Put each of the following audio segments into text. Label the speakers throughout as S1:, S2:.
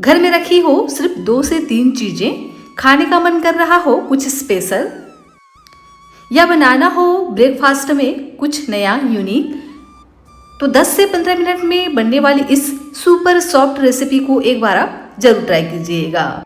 S1: घर में रखी हो सिर्फ 2 से 3 चीजें, खाने का मन कर रहा हो कुछ स्पेशल, या बनाना हो ब्रेकफास्ट में कुछ नया यूनिक, तो 10 से 15 मिनट में बनने वाली इस सुपर सॉफ्ट रेसिपी को एक बार आप जरूर ट्राई कीजिएगा।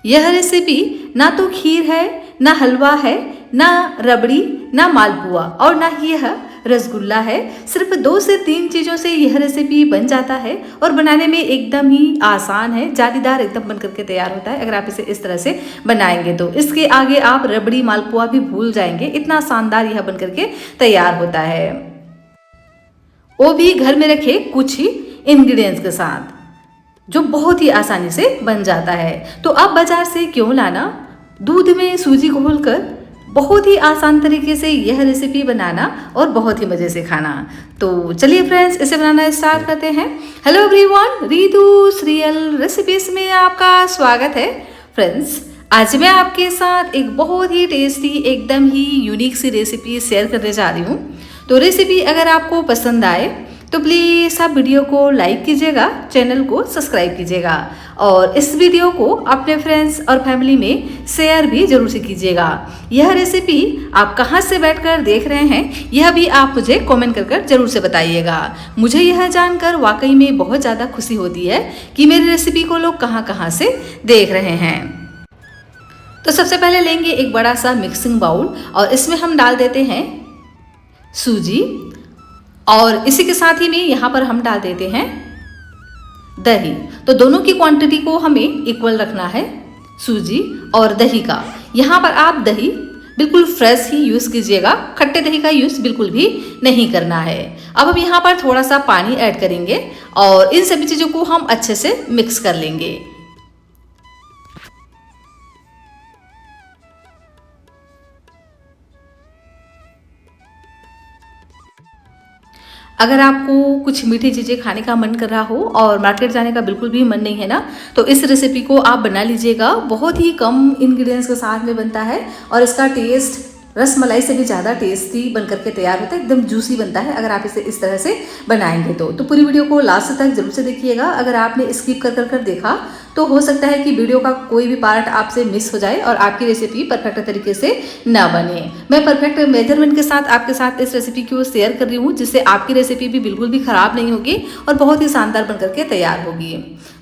S1: यह रेसिपी ना तो खीर है, ना हलवा है, ना रबड़ी, ना मालपुआ और ना ही यह रसगुल्ला है। सिर्फ 2 से 3 चीज़ों से यह रेसिपी बन जाता है और बनाने में एकदम ही आसान है। जालीदार एकदम बन करके तैयार होता है अगर आप इसे इस तरह से बनाएंगे तो। इसके आगे आप रबड़ी मालपुआ भी भूल जाएंगे, इतना शानदार यह बन करके तैयार होता है, वो भी घर में रखे कुछ ही इंग्रेडिएंट्स के साथ, जो बहुत ही आसानी से बन जाता है। तो अब बाजार से क्यों लाना, दूध में सूजी घोलकर बहुत ही आसान तरीके से यह रेसिपी बनाना और बहुत ही मज़े से खाना। तो चलिए फ्रेंड्स, इसे बनाना स्टार्ट करते हैं। हेलो एवरीवन, रितुस रियल रेसिपीज में आपका स्वागत है। फ्रेंड्स, आज मैं आपके साथ एक बहुत ही टेस्टी, एकदम ही यूनिक सी रेसिपी शेयर करने जा रही हूँ। तो रेसिपी अगर आपको पसंद आए तो प्लीज़ आप वीडियो को लाइक कीजिएगा, चैनल को सब्सक्राइब कीजिएगा और इस वीडियो को अपने फ्रेंड्स और फैमिली में शेयर भी जरूर से कीजिएगा। यह रेसिपी आप कहां से बैठकर देख रहे हैं यह भी आप मुझे कमेंट कर जरूर से बताइएगा। मुझे यह जानकर वाकई में बहुत ज़्यादा खुशी होती है कि मेरी रेसिपी को लोग कहां से देख रहे हैं। तो सबसे पहले लेंगे एक बड़ा सा मिक्सिंग बाउल और इसमें हम डाल देते हैं सूजी और इसी के साथ ही में यहाँ पर हम डाल देते हैं दही। तो दोनों की क्वांटिटी को हमें इक्वल रखना है, सूजी और दही का। यहाँ पर आप दही बिल्कुल फ्रेश ही यूज़ कीजिएगा, खट्टे दही का यूज़ बिल्कुल भी नहीं करना है। अब हम यहाँ पर थोड़ा सा पानी ऐड करेंगे और इन सभी चीज़ों को हम अच्छे से मिक्स कर लेंगे। अगर आपको कुछ मीठी चीज़ें खाने का मन कर रहा हो और मार्केट जाने का बिल्कुल भी मन नहीं है ना, तो इस रेसिपी को आप बना लीजिएगा। बहुत ही कम इंग्रेडिएंट्स के साथ में बनता है और इसका टेस्ट रसमलाई से भी ज़्यादा टेस्टी बन करके तैयार होता है, एकदम जूसी बनता है अगर आप इसे इस तरह से बनाएंगे तो पूरी वीडियो को लास्ट तक जरूर से देखिएगा। अगर आपने स्किप कर देखा तो हो सकता है कि वीडियो का कोई भी पार्ट आपसे मिस हो जाए और आपकी रेसिपी परफेक्ट तरीके से ना बने। मैं परफेक्ट मेजरमेंट के साथ आपके साथ इस रेसिपी को शेयर कर रही हूँ, जिससे आपकी रेसिपी भी बिल्कुल भी ख़राब नहीं होगी और बहुत ही शानदार बन करके तैयार होगी।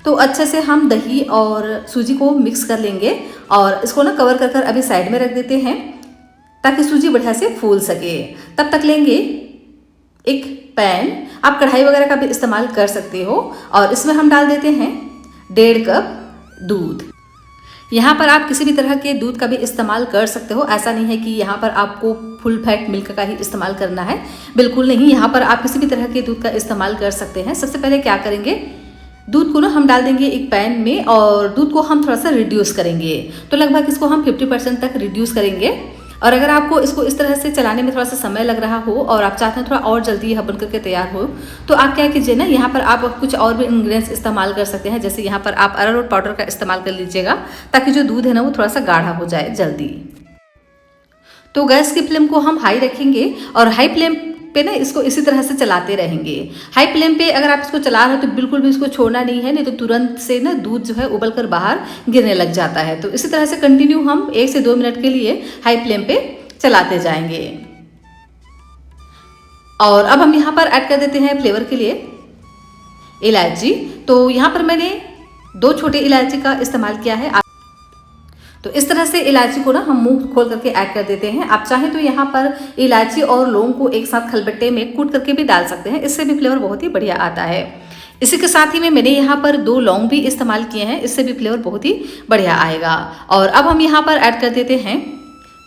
S1: तो अच्छे से हम दही और सूजी को मिक्स कर लेंगे और इसको ना कवर कर अभी साइड में रख देते हैं ताकि सूजी बढ़िया से फूल सके। तब तक लेंगे एक पैन, आप कढ़ाई वगैरह का भी इस्तेमाल कर सकते हो और इसमें हम डाल देते हैं 1.5 कप दूध। यहाँ पर आप किसी भी तरह के दूध का भी इस्तेमाल कर सकते हो, ऐसा नहीं है कि यहाँ पर आपको फुल फैट मिल्क का ही इस्तेमाल करना है, बिल्कुल नहीं। यहाँ पर आप किसी भी तरह के दूध का इस्तेमाल कर सकते हैं। सबसे पहले क्या करेंगे, दूध को ना हम डाल देंगे एक पैन में और दूध को हम थोड़ा सा रिड्यूस करेंगे। तो लगभग इसको हम 50% तक रिड्यूस करेंगे। और अगर आपको इसको इस तरह से चलाने में थोड़ा सा समय लग रहा हो और आप चाहते हैं थोड़ा और जल्दी यह बन करके तैयार हो, तो आप क्या कीजिए ना, यहाँ पर आप कुछ और भी इंग्रेडिएंट्स इस्तेमाल कर सकते हैं। जैसे यहाँ पर आप अरारोट पाउडर का इस्तेमाल कर लीजिएगा ताकि जो दूध है ना वो थोड़ा सा गाढ़ा हो जाए जल्दी। तो गैस की फ्लेम को हम हाई रखेंगे और हाई फ्लेम पे ना इसको इसी तरह से चलाते रहेंगे। हाई फ्लेम पे अगर आप इसको चला रहे हो तो बिल्कुल भी इसको छोड़ना नहीं है, नहीं तो तुरंत से ना दूध जो है उबल कर बाहर गिरने लग जाता है। तो इसी तरह से कंटिन्यू हम 1 से 2 मिनट के लिए हाई फ्लेम पे चलाते जाएंगे। और अब हम यहाँ पर ऐड कर देते हैं फ्लेवर के लिए इलायची। तो यहाँ पर मैंने 2 छोटे इलायची का इस्तेमाल किया है। तो इस तरह से इलायची को ना हम मुंह खोल करके ऐड कर देते हैं। आप चाहें तो यहाँ पर इलायची और लौंग को एक साथ खलबट्टे में कूट करके भी डाल सकते हैं, इससे भी फ्लेवर बहुत ही बढ़िया आता है। इसी के साथ ही में मैंने यहाँ पर 2 लौंग भी इस्तेमाल किए हैं, इससे भी फ्लेवर बहुत ही बढ़िया आएगा। और अब हम यहाँ पर ऐड कर देते हैं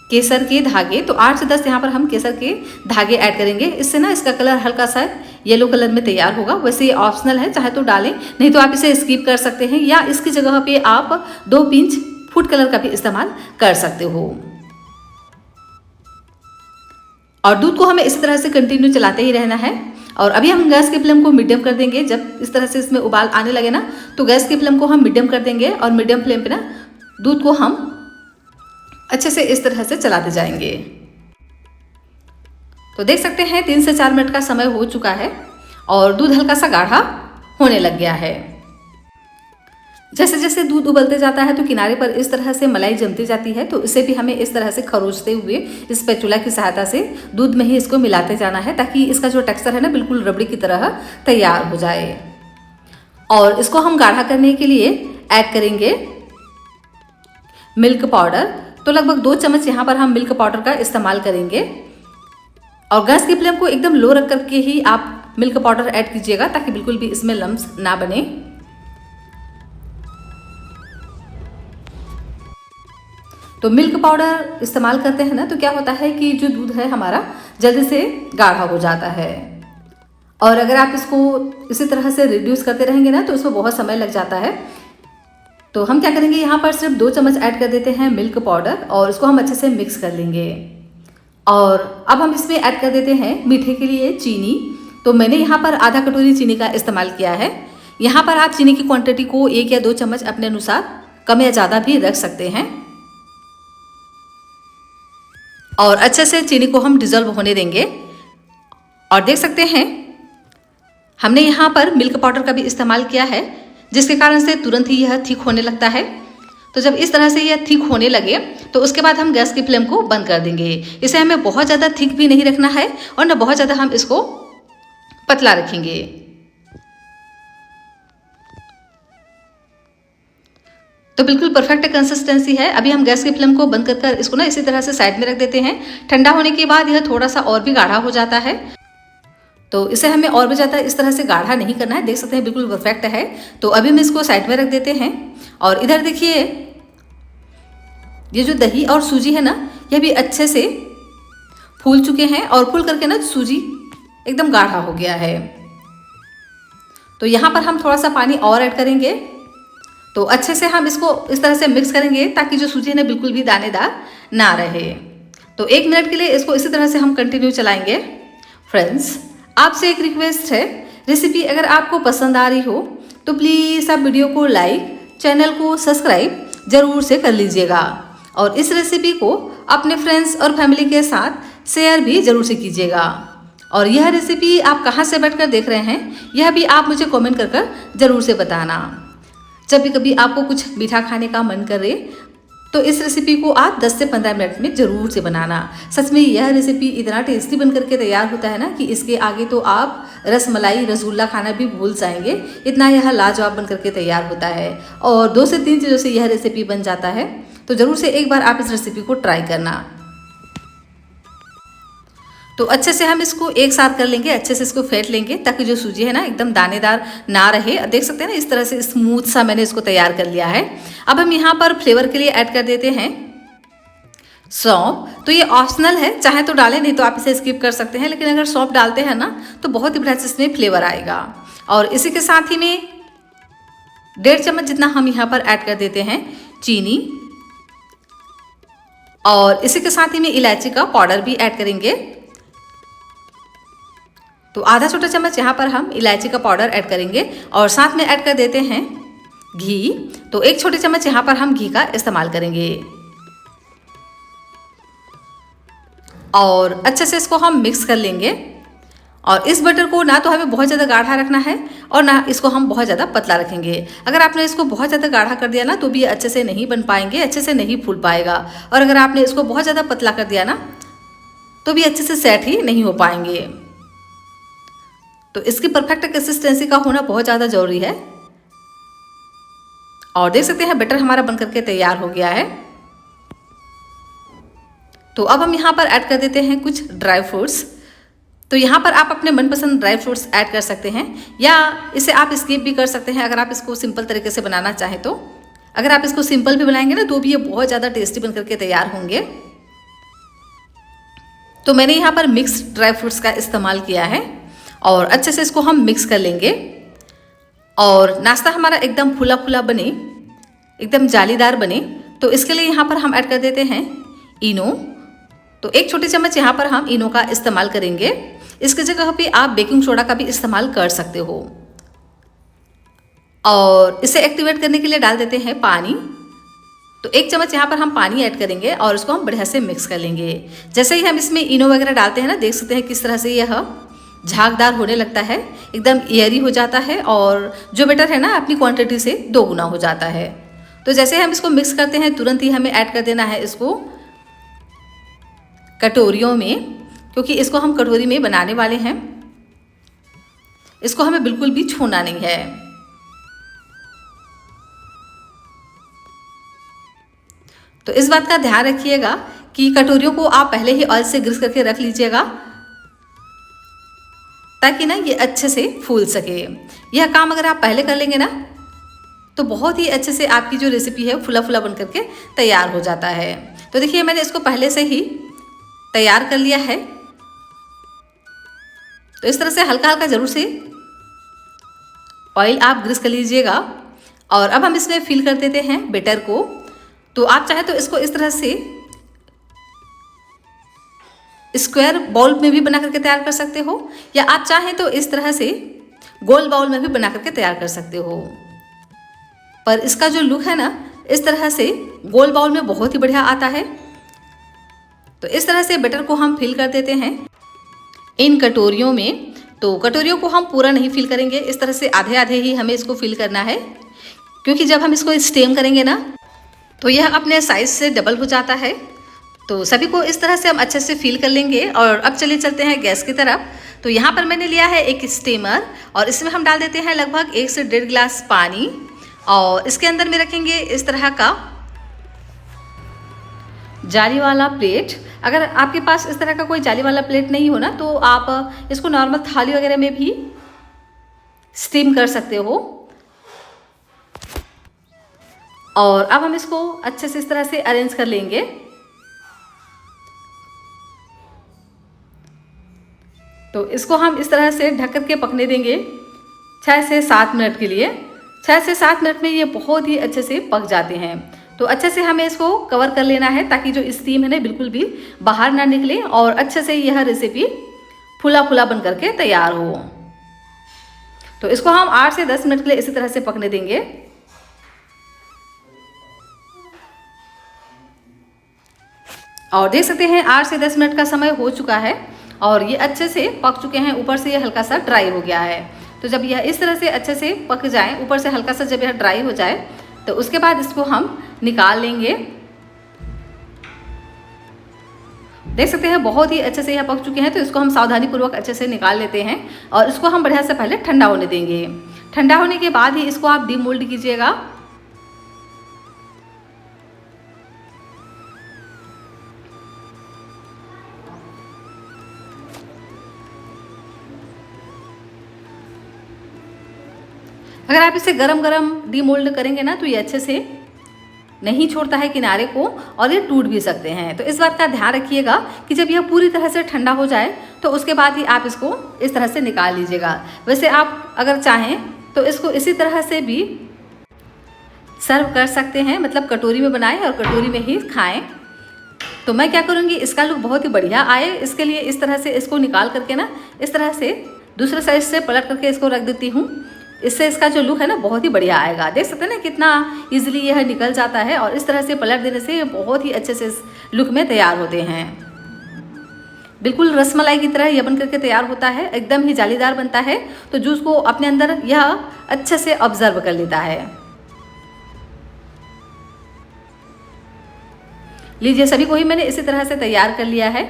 S1: केसर के धागे। तो 8 से 10 यहाँ पर हम केसर के धागे ऐड करेंगे। इससे ना इसका कलर हल्का सा येलो कलर में तैयार होगा। वैसे ये ऑप्शनल है, चाहे तो डालें, नहीं तो आप इसे स्किप कर सकते हैं, या इसकी जगह पे आप 2 पिंच फूड कलर का भी इस्तेमाल कर सकते हो। और दूध को हमें इस तरह से कंटिन्यू चलाते ही रहना है। और अभी हम गैस की फ्लेम को मीडियम कर देंगे। जब इस तरह से इसमें उबाल आने लगे ना, तो गैस की फ्लेम को हम मीडियम कर देंगे और मीडियम फ्लेम पे ना दूध को हम अच्छे से इस तरह से चलाते जाएंगे। तो देख सकते हैं 3 से 4 मिनट का समय हो चुका है और दूध हल्का सा गाढ़ा होने लग गया है। जैसे जैसे दूध उबलते जाता है तो किनारे पर इस तरह से मलाई जमती जाती है, तो इसे भी हमें इस तरह से खरोचते हुए इस स्पैचुला की सहायता से दूध में ही इसको मिलाते जाना है, ताकि इसका जो टेक्सचर है ना बिल्कुल रबड़ी की तरह तैयार हो जाए। और इसको हम गाढ़ा करने के लिए ऐड करेंगे मिल्क पाउडर। तो लगभग 2 चम्मच यहाँ पर हम मिल्क पाउडर का इस्तेमाल करेंगे। और गैस की फ्लेम को एकदम लो रख करके ही आप मिल्क पाउडर ऐड कीजिएगा, ताकि बिल्कुल भी इसमें लम्स ना बने। तो मिल्क पाउडर इस्तेमाल करते हैं ना, तो क्या होता है कि जो दूध है हमारा जल्दी से गाढ़ा हो जाता है। और अगर आप इसको इसी तरह से रिड्यूस करते रहेंगे ना, तो इसमें बहुत समय लग जाता है। तो हम क्या करेंगे, यहाँ पर सिर्फ 2 चम्मच ऐड कर देते हैं मिल्क पाउडर, और इसको हम अच्छे से मिक्स कर लेंगे। और अब हम इसमें ऐड कर देते हैं मीठे के लिए चीनी। तो मैंने यहाँ पर आधा कटोरी चीनी का इस्तेमाल किया है। यहाँ पर आप चीनी की क्वांटिटी को 1 या 2 चम्मच अपने अनुसार कम या ज़्यादा भी रख सकते हैं। और अच्छे से चीनी को हम डिज़ोल्व होने देंगे। और देख सकते हैं हमने यहाँ पर मिल्क पाउडर का भी इस्तेमाल किया है, जिसके कारण से तुरंत ही यह थिक होने लगता है। तो जब इस तरह से यह थिक होने लगे तो उसके बाद हम गैस की फ्लेम को बंद कर देंगे। इसे हमें बहुत ज़्यादा थिक भी नहीं रखना है और न बहुत ज़्यादा हम इसको पतला रखेंगे। तो बिल्कुल परफेक्ट कंसिस्टेंसी है। अभी हम गैस की फ्लेम को बंद कर इसको ना इसी तरह से साइड में रख देते हैं। ठंडा होने के बाद यह थोड़ा सा और भी गाढ़ा हो जाता है, तो इसे हमें और भी ज़्यादा इस तरह से गाढ़ा नहीं करना है। देख सकते हैं बिल्कुल परफेक्ट है। तो अभी हम इसको साइड में रख देते हैं। और इधर देखिए, ये जो दही और सूजी है ना, यह भी अच्छे से फूल चुके हैं और फूल करके ना सूजी एकदम गाढ़ा हो गया है। तो यहाँ पर हम थोड़ा सा पानी और ऐड करेंगे। तो अच्छे से हम इसको इस तरह से मिक्स करेंगे, ताकि जो सूजी है ना बिल्कुल भी दानेदार ना रहे। तो 1 मिनट के लिए इसको इसी तरह से हम कंटिन्यू चलाएंगे। फ्रेंड्स, आपसे एक रिक्वेस्ट है, रेसिपी अगर आपको पसंद आ रही हो तो प्लीज़ आप वीडियो को लाइक, चैनल को सब्सक्राइब ज़रूर से कर लीजिएगा। और इस रेसिपी को अपने फ्रेंड्स और फैमिली के साथ शेयर भी ज़रूर से कीजिएगा। और यह रेसिपी आप कहाँ से बैठकर देख रहे हैं, यह भी आप मुझे कमेंट कर ज़रूर से बताना। जब भी कभी आपको कुछ मीठा खाने का मन करे तो इस रेसिपी को आप 10 से 15 मिनट में ज़रूर से बनाना। सच में यह रेसिपी इतना टेस्टी बन करके तैयार होता है ना, कि इसके आगे तो आप रसमलाई, रसगुल्ला खाना भी भूल जाएंगे। इतना यह लाजवाब बन करके तैयार होता है। और 2 से 3 चीज़ों से यह रेसिपी बन जाता है। तो ज़रूर से एक बार आप इस रेसिपी को ट्राई करना। तो अच्छे से हम इसको एक साथ कर लेंगे, अच्छे से इसको फेंट लेंगे, ताकि जो सूजी है ना एकदम दानेदार ना रहे। देख सकते हैं ना, इस तरह से स्मूथ सा मैंने इसको तैयार कर लिया है। अब हम यहाँ पर फ्लेवर के लिए ऐड कर देते हैं सौंफ। तो ये ऑप्शनल है, चाहे तो डालें, नहीं तो आप इसे स्किप कर सकते हैं। लेकिन अगर सौंफ डालते हैं ना तो बहुत ही बढ़िया इसमें फ्लेवर आएगा। और इसी के साथ ही में 1.5 चम्मच जितना हम यहाँ पर ऐड कर देते हैं चीनी। और इसी के साथ ही में इलायची का पाउडर भी ऐड करेंगे। तो आधा छोटा चम्मच यहाँ पर हम इलायची का पाउडर ऐड करेंगे। और साथ में ऐड कर देते हैं घी। तो 1 छोटे चम्मच यहाँ पर हम घी का इस्तेमाल करेंगे। और अच्छे से इसको हम मिक्स कर लेंगे। और इस बटर को ना तो हमें बहुत ज़्यादा गाढ़ा रखना है और ना इसको हम बहुत ज़्यादा पतला रखेंगे। अगर आपने इसको बहुत ज़्यादा गाढ़ा कर दिया ना तो भी ये अच्छे से नहीं बन पाएंगे, अच्छे से नहीं फूल पाएगा। और अगर आपने इसको बहुत ज़्यादा पतला कर दिया ना तो भी अच्छे से सेट ही नहीं हो पाएंगे। तो इसकी परफेक्ट कंसिस्टेंसी का होना बहुत ज़्यादा ज़रूरी है। और देख सकते हैं बैटर हमारा बन करके तैयार हो गया है। तो अब हम यहाँ पर ऐड कर देते हैं कुछ ड्राई फ्रूट्स। तो यहाँ पर आप अपने मनपसंद ड्राई फ्रूट्स ऐड कर सकते हैं, या इसे आप स्किप भी कर सकते हैं अगर आप इसको सिंपल तरीके से बनाना चाहें तो। अगर आप इसको सिंपल भी बनाएंगे ना तो भी ये बहुत ज़्यादा टेस्टी बन करके तैयार होंगे। तो मैंने यहाँ पर मिक्स ड्राई फ्रूट्स का इस्तेमाल किया है। और अच्छे से इसको हम मिक्स कर लेंगे। और नाश्ता हमारा एकदम फूला फूला बने, एकदम जालीदार बने, तो इसके लिए यहाँ पर हम ऐड कर देते हैं इनो। तो 1 छोटी चम्मच यहाँ पर हम इनो का इस्तेमाल करेंगे। इसकी जगह पे आप बेकिंग सोडा का भी इस्तेमाल कर सकते हो। और इसे एक्टिवेट करने के लिए डाल देते हैं पानी। तो 1 चम्मच यहाँ पर हम पानी ऐड करेंगे और इसको हम बढ़िया से मिक्स कर लेंगे। जैसे ही हम इसमें इनो वगैरह डालते हैं ना, देख सकते हैं किस तरह से यह झागदार होने लगता है, एकदम एयरी हो जाता है और जो बैटर है ना अपनी क्वांटिटी से 2 गुना हो जाता है। तो जैसे हम इसको मिक्स करते हैं तुरंत ही हमें ऐड कर देना है इसको कटोरियों में, क्योंकि इसको हम कटोरी में बनाने वाले हैं। इसको हमें बिल्कुल भी छूना नहीं है। तो इस बात का ध्यान रखिएगा कि कटोरियों को आप पहले ही ऑयल से ग्रीस करके रख लीजिएगा, ताकि ना ये अच्छे से फूल सके। यह काम अगर आप पहले कर लेंगे ना तो बहुत ही अच्छे से आपकी जो रेसिपी है फुला फुला बन करके तैयार हो जाता है। तो देखिए मैंने इसको पहले से ही तैयार कर लिया है। तो इस तरह से हल्का हल्का जरूर से ऑयल आप ग्रीस कर लीजिएगा। और अब हम इसमें फिल कर देते हैं बैटर को। तो आप चाहे तो इसको इस तरह से स्क्वायर बाउल में भी बना करके तैयार कर सकते हो, या आप चाहें तो इस तरह से गोल बाउल में भी बना करके तैयार कर सकते हो। पर इसका जो लुक है ना इस तरह से गोल बाउल में बहुत ही बढ़िया आता है। तो इस तरह से बैटर को हम फिल कर देते हैं इन कटोरियों में। तो कटोरियों को हम पूरा नहीं फिल करेंगे, इस तरह से आधे आधे ही हमें इसको फिल करना है, क्योंकि जब हम इसको स्टीम करेंगे ना तो यह अपने साइज से डबल हो जाता है। तो सभी को इस तरह से हम अच्छे से फिल कर लेंगे। और अब चलिए चलते हैं गैस की तरफ। तो यहाँ पर मैंने लिया है एक स्टीमर और इसमें हम डाल देते हैं लगभग 1 से 1.5 गिलास पानी। और इसके अंदर में रखेंगे इस तरह का जाली वाला प्लेट। अगर आपके पास इस तरह का कोई जाली वाला प्लेट नहीं हो ना तो आप इसको नॉर्मल थाली वगैरह में भी स्टीम कर सकते हो। और अब हम इसको अच्छे से इस तरह से अरेंज कर लेंगे। तो इसको हम इस तरह से ढक कर के पकने देंगे 6 से 7 मिनट के लिए। 6 से 7 मिनट में ये बहुत ही अच्छे से पक जाते हैं। तो अच्छे से हमें इसको कवर कर लेना है ताकि जो स्टीम है ना बिल्कुल भी बाहर ना निकले और अच्छे से यह रेसिपी फुला फुला बन करके तैयार हो। तो इसको हम 8 से 10 मिनट के लिए इसी तरह से पकने देंगे। और देख सकते हैं 8 से 10 मिनट का समय हो चुका है और ये अच्छे से पक चुके हैं। ऊपर से ये हल्का सा ड्राई हो गया है। तो जब यह इस तरह से अच्छे से पक जाए, ऊपर से हल्का सा जब यह ड्राई हो जाए तो उसके बाद इसको हम निकाल लेंगे। देख सकते हैं बहुत ही अच्छे से यह पक चुके हैं। तो इसको हम सावधानी पूर्वक अच्छे से निकाल लेते हैं और इसको हम बढ़िया से पहले ठंडा होने देंगे। ठंडा होने के बाद ही इसको आप डीमोल्ड कीजिएगा। अगर आप इसे गरम गरम डीमोल्ड करेंगे ना तो ये अच्छे से नहीं छोड़ता है किनारे को और ये टूट भी सकते हैं। तो इस बात का ध्यान रखिएगा कि जब यह पूरी तरह से ठंडा हो जाए तो उसके बाद ही आप इसको इस तरह से निकाल लीजिएगा। वैसे आप अगर चाहें तो इसको इसी तरह से भी सर्व कर सकते हैं, मतलब कटोरी में बनाएं और कटोरी में ही खाएं। तो मैं क्या करूँगी, इसका लुक बहुत ही बढ़िया आए इसके लिए इस तरह से इसको निकाल करके ना इस तरह से दूसरे साइड से पलट करके इसको रख देती हूँ। इससे इसका जो लुक है ना बहुत ही बढ़िया आएगा। देख सकते हैं ना कितना इजीली यह निकल जाता है और इस तरह से पलट देने से ये बहुत ही अच्छे से इस लुक में तैयार होते हैं। बिल्कुल रसमलाई की तरह यह बन करके तैयार होता है, एकदम ही जालीदार बनता है। तो जूस को अपने अंदर यह अच्छे से ऑब्जर्व कर लेता है। लीजिए सभी को ही मैंने इसी तरह से तैयार कर लिया है।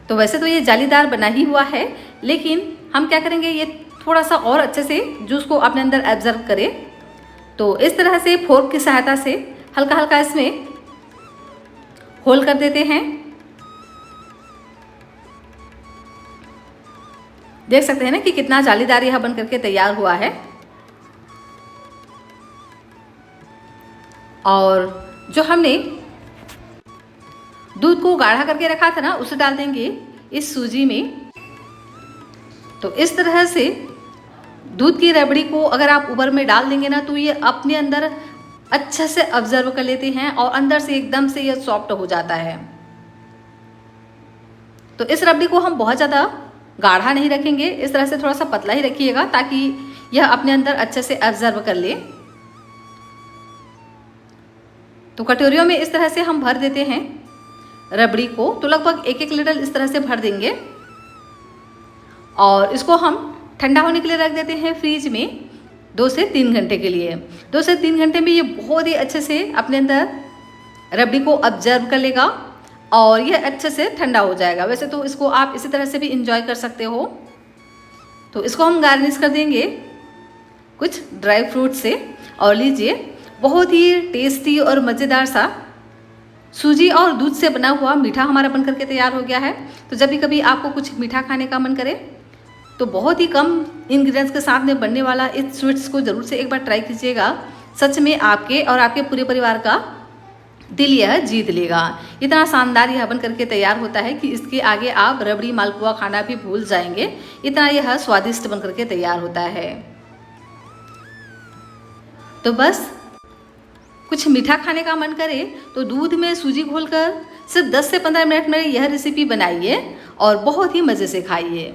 S1: तो वैसे तो ये जालीदार बना ही हुआ है, लेकिन हम क्या करेंगे ये थोड़ा सा और अच्छे से जूस को अपने अंदर एब्जर्व करे। तो इस तरह से फोर्क की सहायता से हल्का हल्का इसमें होल कर देते हैं। देख सकते हैं ना कि कितना जालीदार यह बन करके तैयार हुआ है। और जो हमने दूध को गाढ़ा करके रखा था ना उसे डाल देंगे इस सूजी में। तो इस तरह से दूध की रबड़ी को अगर आप ऊपर में डाल देंगे ना तो ये अपने अंदर अच्छे से ऑब्जर्व कर लेते हैं और अंदर से एकदम से ये सॉफ्ट हो जाता है। तो इस रबड़ी को हम बहुत ज़्यादा गाढ़ा नहीं रखेंगे, इस तरह से थोड़ा सा पतला ही रखिएगा ताकि यह अपने अंदर अच्छे से ऑब्जर्व कर ले। तो कटोरियों में इस तरह से हम भर देते हैं रबड़ी को। तो लगभग 1-1 लीटर इस तरह से भर देंगे। और इसको हम ठंडा होने के लिए रख देते हैं फ्रीज में 2 से 3 घंटे के लिए। 2 से 3 घंटे में ये बहुत ही अच्छे से अपने अंदर रबड़ी को ऑब्जर्व कर लेगा और यह अच्छे से ठंडा हो जाएगा। वैसे तो इसको आप इसी तरह से भी इंजॉय कर सकते हो। तो इसको हम गार्निश कर देंगे कुछ ड्राई फ्रूट से। और लीजिए, बहुत ही टेस्टी और मज़ेदार सा सूजी और दूध से बना हुआ मीठा हमारा बन करके तैयार हो गया है। तो जब भी कभी आपको कुछ मीठा खाने का मन करे तो बहुत ही कम इंग्रेडिएंट्स के साथ में बनने वाला इस स्वीट्स को ज़रूर से एक बार ट्राई कीजिएगा। सच में आपके और आपके पूरे परिवार का दिल यह जीत लेगा। इतना शानदार यह बन करके तैयार होता है कि इसके आगे आप रबड़ी मालपुआ खाना भी भूल जाएंगे, इतना यह स्वादिष्ट बन करके तैयार होता है। तो बस कुछ मीठा खाने का मन करे तो दूध में सूजी घोलकर सिर्फ 10 से 15 मिनट में यह रेसिपी बनाइए और बहुत ही मज़े से खाइए।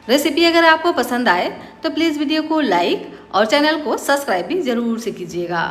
S1: रेसिपी अगर आपको पसंद आए तो प्लीज़ वीडियो को लाइक और चैनल को सब्सक्राइब भी ज़रूर से कीजिएगा।